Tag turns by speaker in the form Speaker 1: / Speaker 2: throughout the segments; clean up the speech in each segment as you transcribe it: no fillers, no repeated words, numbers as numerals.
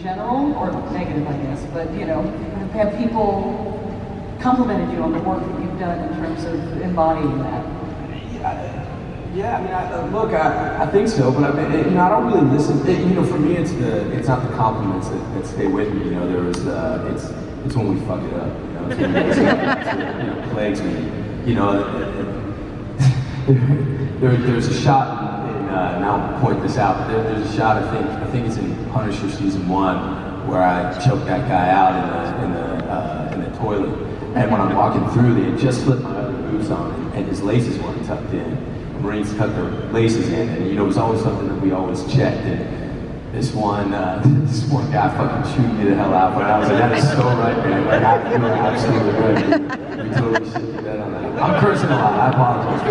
Speaker 1: general, or negative, I guess, but you know, have people complimented you on the work that you've done in terms of embodying that?
Speaker 2: Yeah, I mean, I think so, but I mean, you know, I don't really listen. You know, for me, it's not the compliments that stay with me. You know, it's when we fuck it up. You know, it's when it plagues me. You know, there's a shot and I'll point this out. But there's a shot. I think it's in Punisher season 1 where I choked that guy out in the toilet. And when I'm walking through, they had just slipped my other boots on, and his laces weren't tucked in. Marines cut their laces in, and you know, it was always something that we always checked. And this one guy fucking chewed me the hell out. But I was like, that is so right, man. Like, you're absolutely right. You totally shit your bed on that. I'm cursing a lot. I apologize.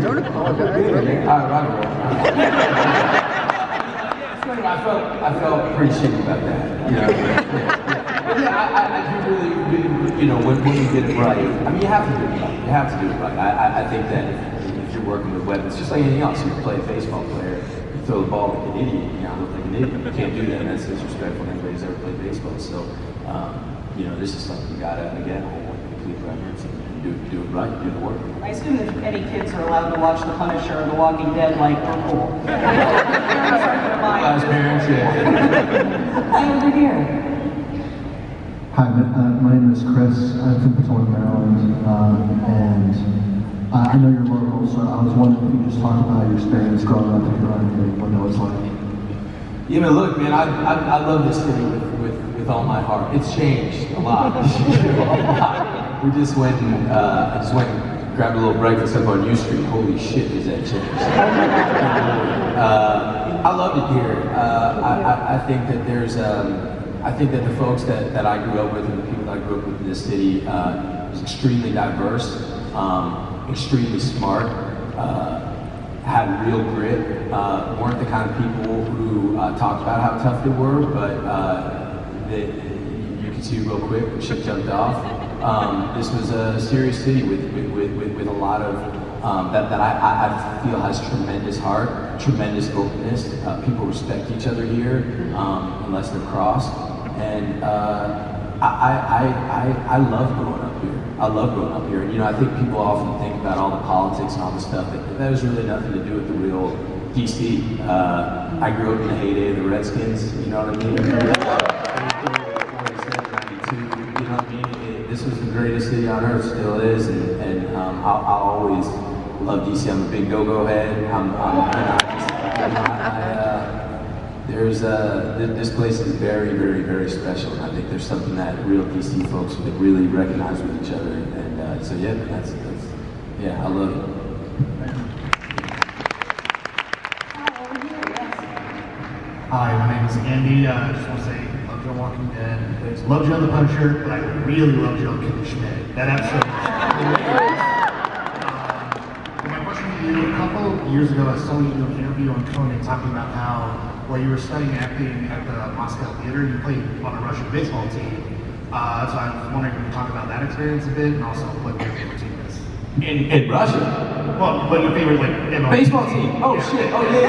Speaker 2: Don't apologize. I felt pretty shitty about that. You know. But yeah, I do really, you know, when you get it right. I mean, you have to do it right. You have to do it right. I think that if you're working with weapons, just like anything else, you play a baseball player, you throw the ball like an idiot, you know, look like an idiot. You can't do that. That's disrespectful to anybody who's ever played baseball. So, you know, this is something you gotta, again, hold with complete reverence and do it right, do the work.
Speaker 1: I assume that any kids are allowed to watch The Punisher or The Walking Dead like we're cool.
Speaker 2: Last parents, yeah.
Speaker 1: Over here.
Speaker 3: Hi, my name is Chris. I'm from Potomac, Maryland, and I know you're local, so I was wondering if you could just talk about your experience growing up here and what that was like.
Speaker 2: Yeah, man, look, man, I love this city with all my heart. It's changed a lot. We just went and grabbed a little breakfast up on U Street. Holy shit, is that changed? I love it here. I think that there's. I think that the folks that I grew up with and the people that I grew up with in this city was extremely diverse, extremely smart, had real grit, weren't the kind of people who talked about how tough they were, but you could see real quick when shit jumped off. This was a serious city with a lot of that I feel has tremendous heart, tremendous openness. People respect each other here unless they're crossed. And I love growing up here. I love growing up here. And, you know, I think people often think about all the politics and all the stuff that has really nothing to do with the real DC. I grew up in the heyday of the Redskins, you know what I mean? 92, you know what I mean? This was the greatest city on earth, still is, and I'll always love DC. I'm a big go-go head. This place is very, very, very special. And I think there's something that real DC folks would really recognize with each other. And so yeah, yeah, I love it.
Speaker 4: Hi, my name is Andy. I just want to say, love Jon Walking Dead. Love Jon the Punisher, but I really love Jon Schmidt. That episode was hilarious. My question to you, a couple years ago, I saw you do an interview on Conan talking about how, while you were studying acting at the Moscow Theater, you played on a Russian baseball team. So I was wondering if you could talk about that experience a bit, and also what your favorite team is.
Speaker 2: In Russia?
Speaker 4: Well, what your favorite, like, MLB
Speaker 2: baseball team? Oh, yeah. Shit. Oh, yeah.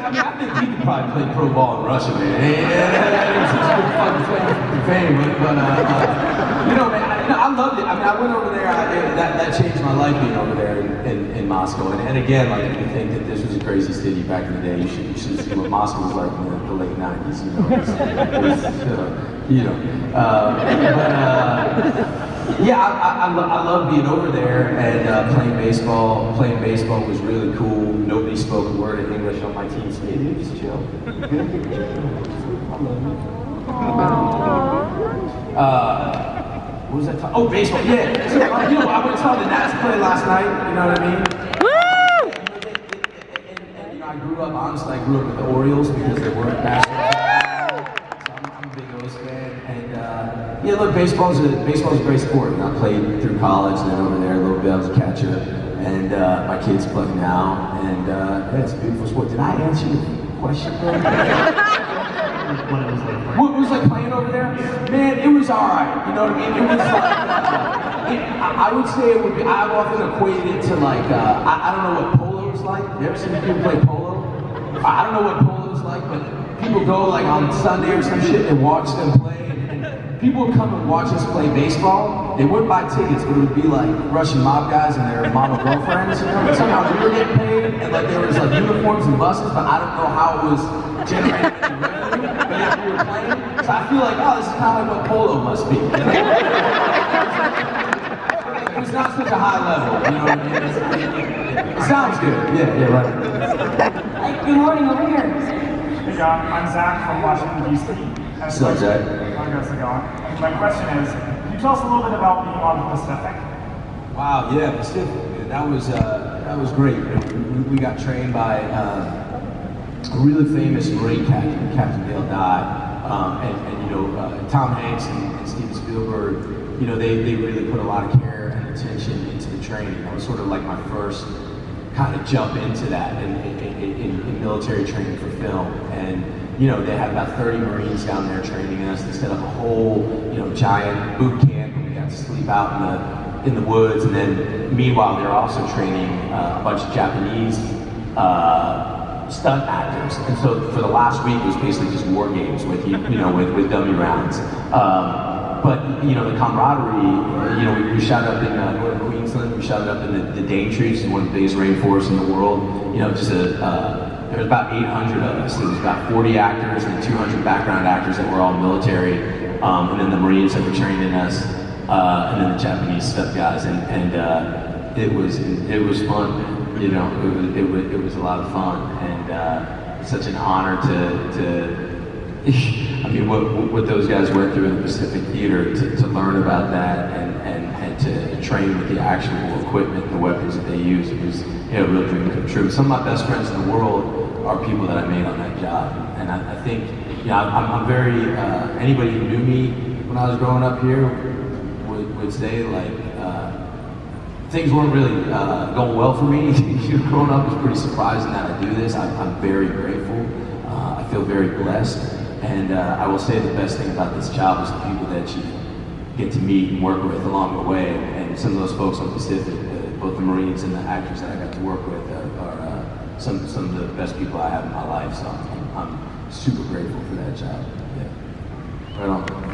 Speaker 2: I mean, I think you could probably play pro ball in Russia, man. It's just good fucking fame, but you know, man, I loved it. I mean, I went over there, that changed my life being over there in Moscow. And again, like, if you think that this was a crazy city back in the day, you should see what Moscow was like in the late 90s, you know. Yeah, I love being over there and playing baseball. Playing baseball was really cool. Nobody spoke a word of English on my team, so yeah, just chill. I love you. What was that talking? Oh, baseball, yeah. So, you know, I went to the Nats play last night, you know what I mean? Woo! And you know, I grew up with the Orioles because they weren't basketball. Yeah, look, baseball's a great sport. And I played through college and then over there a little bit. I was a catcher, and my kids play now. And yeah, it's a beautiful sport. Did I answer your question? What it was like playing over there? Man, it was all right. You know what I mean? It was like, I would say it would be. I've often equated it to like I don't know what polo is like. You ever seen people play polo? I don't know what polo is like, but people go like on Sunday or some shit and watch them play. And people would come and watch us play baseball. They wouldn't buy tickets, but it would be like Russian mob guys and their model girlfriends, you know? And somehow we were getting paid, and like there was like uniforms and buses, but I don't know how it was generating any revenue. But yeah, we were playing. So I feel like, oh, this is kind of like what polo must be. You know? It's not such a high level, you know what I mean? It sounds good. Yeah, right.
Speaker 1: Hey, good morning, over here.
Speaker 5: Hey Jon, I'm Zach from Washington, D.C.
Speaker 2: What's up, Zach?
Speaker 5: How's it going? My question is, can you tell us a little bit about being on the Pacific?
Speaker 2: Wow, yeah, Pacific. Man, that was great. You know, we got trained by a really famous Marine captain, Captain Dale Dye, and you know, Tom Hanks and Steven Spielberg. You know, they really put a lot of care and attention into the training. That was sort of like my first kind of jump into that in military training for film. And you know, they had about 30 Marines down there training us. They set up a whole, you know, giant boot camp, and we got to sleep out in the woods. And then, meanwhile, they're also training a bunch of Japanese stunt actors. And so, for the last week, it was basically just war games with you know, with dummy rounds. But you know, the camaraderie. You know, we shot up in northern Queensland. We shot up in the Daintree, which is one of the biggest rainforests in the world. You know, just there was about 800 of us. There was about 40 actors and 200 background actors that were all military, and then the Marines that were training us, and then the Japanese stuff guys, and it was fun. You know, it was a lot of fun, and such an honor to I mean, what those guys went through in the Pacific Theater to learn about that and to train with the actual equipment and the weapons that they use. It was, you know, a real dream come true. Some of my best friends in the world are people that I made on that job. And I think, you know, I'm very, anybody who knew me when I was growing up here would say, like, things weren't really going well for me. You know, growing up was pretty surprising that I do this. I'm very grateful. I feel very blessed. And I will say the best thing about this job is the people that you get to meet and work with along the way. And some of those folks on the Pacific, both the Marines and the actors that I got to work with, are some of the best people I have in my life. So I'm super grateful for that job. Yeah. Right on.